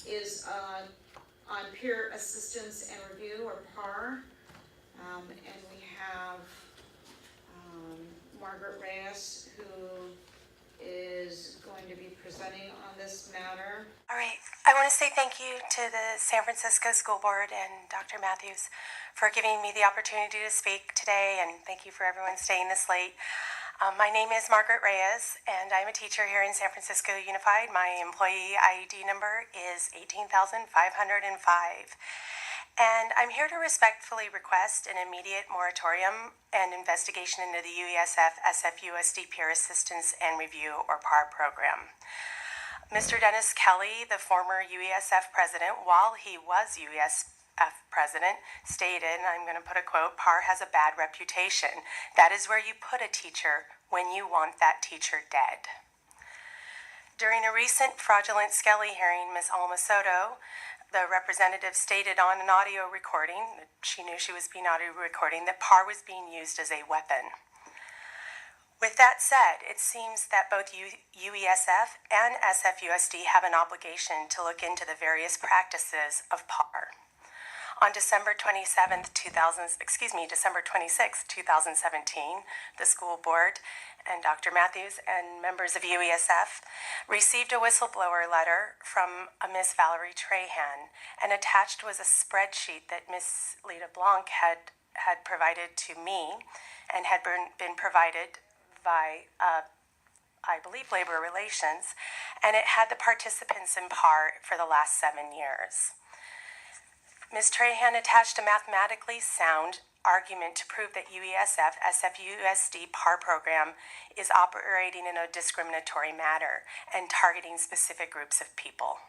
Is on peer assistance and review, or PAR, and we have Margaret Reyes, who is going to be presenting on this matter. All right, I want to say thank you to the San Francisco School Board and Dr. Matthews for giving me the opportunity to speak today, and thank you for everyone staying this late. My name is Margaret Reyes, and I'm a teacher here in San Francisco Unified. My employee IED number is 18,505. And I'm here to respectfully request an immediate moratorium and investigation into the UESF SFUSD Peer Assistance and Review, or PAR program. Mr. Dennis Kelly, the former UESF president, while he was UESF president, stated, and I'm going to put a quote, "PAR has a bad reputation. That is where you put a teacher when you want that teacher dead." During a recent fraudulent Skelly hearing, Ms. Alma Soto, the representative, stated on an audio recording, she knew she was being audio recording, that PAR was being used as a weapon. With that said, it seems that both UESF and SFUSD have an obligation to look into the various practices of PAR. On December 26, 2017, the school board and Dr. Matthews and members of UESF received a whistleblower letter from a Miss Valerie Trahan, and attached was a spreadsheet that Miss Lita Blanc had provided to me and had been provided by, I believe, Labor Relations, and it had the participants in PAR for the last 7 years. Ms. Trahan attached a mathematically sound argument to prove that UESF SFUSD PAR program is operating in a discriminatory manner and targeting specific groups of people.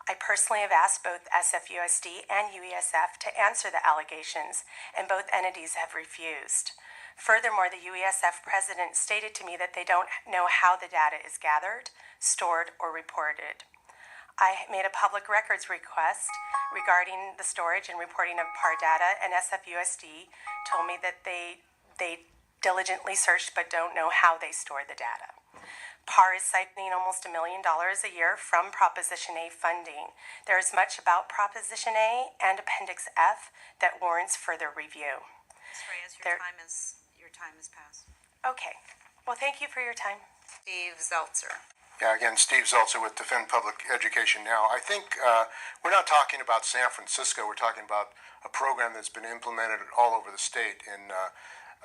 I personally have asked both SFUSD and UESF to answer the allegations, and both entities have refused. Furthermore, the UESF president stated to me that they don't know how the data is gathered, stored, or reported. I made a public records request regarding the storage and reporting of PAR data, and SFUSD told me that they diligently searched but don't know how they store the data. PAR is citing almost $1 million a year from Proposition A funding. There is much about Proposition A and Appendix F that warrants further review. Ms. Reyes, your time has passed. Okay. Well, thank you for your time. Steve Zeltzer. Yeah, again, Steve Zeltzer with Defend Public Education Now. I think we're not talking about San Francisco. We're talking about a program that's been implemented all over the state. In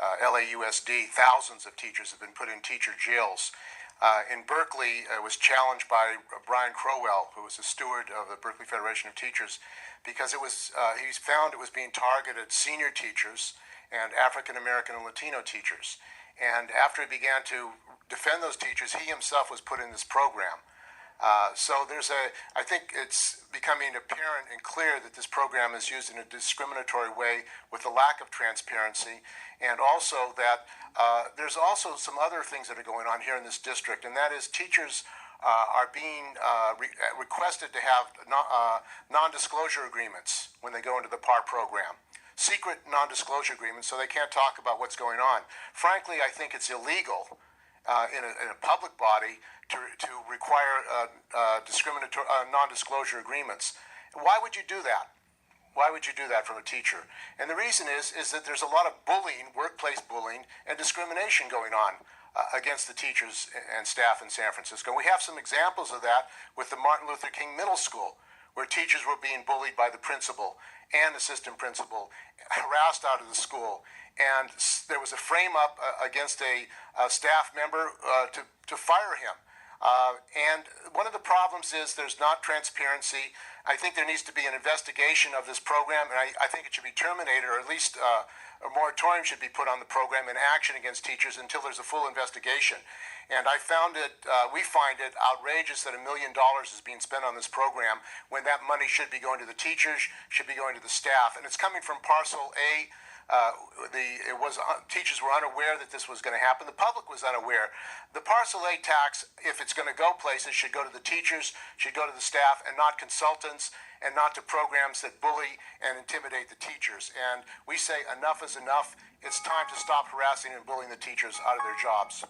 LAUSD, thousands of teachers have been put in teacher jails. In Berkeley, it was challenged by Brian Crowell, who was a steward of the Berkeley Federation of Teachers, because he found it was being targeted at senior teachers and African American and Latino teachers. And after he began to defend those teachers, he himself was put in this program. So I think it's becoming apparent and clear that this program is used in a discriminatory way with a lack of transparency, and also that there's also some other things that are going on here in this district, and that is teachers are being requested to have non-disclosure agreements when they go into the PAR program. Secret non-disclosure agreements, so they can't talk about what's going on. Frankly, I think it's illegal in a public body to require discriminatory non-disclosure agreements. Why would you do that? Why would you do that from a teacher? And the reason is that there's a lot of bullying, workplace bullying, and discrimination going on against the teachers and staff in San Francisco. We have some examples of that with the Martin Luther King Middle School, where teachers were being bullied by the principal and assistant principal, harassed out of the school. And there was a frame-up against a staff member to fire him. And one of the problems is there's not transparency. I think there needs to be an investigation of this program, and I think it should be terminated, or at least a moratorium should be put on the program in action against teachers until there's a full investigation. And we find it outrageous that $1 million is being spent on this program when that money should be going to the teachers, should be going to the staff. And it's coming from Parcel A. Teachers were unaware that this was going to happen. The public was unaware. The Parcel A tax, if it's going to go places, should go to the teachers, should go to the staff, and not consultants, and not to programs that bully and intimidate the teachers. And we say enough is enough. It's time to stop harassing and bullying the teachers out of their jobs.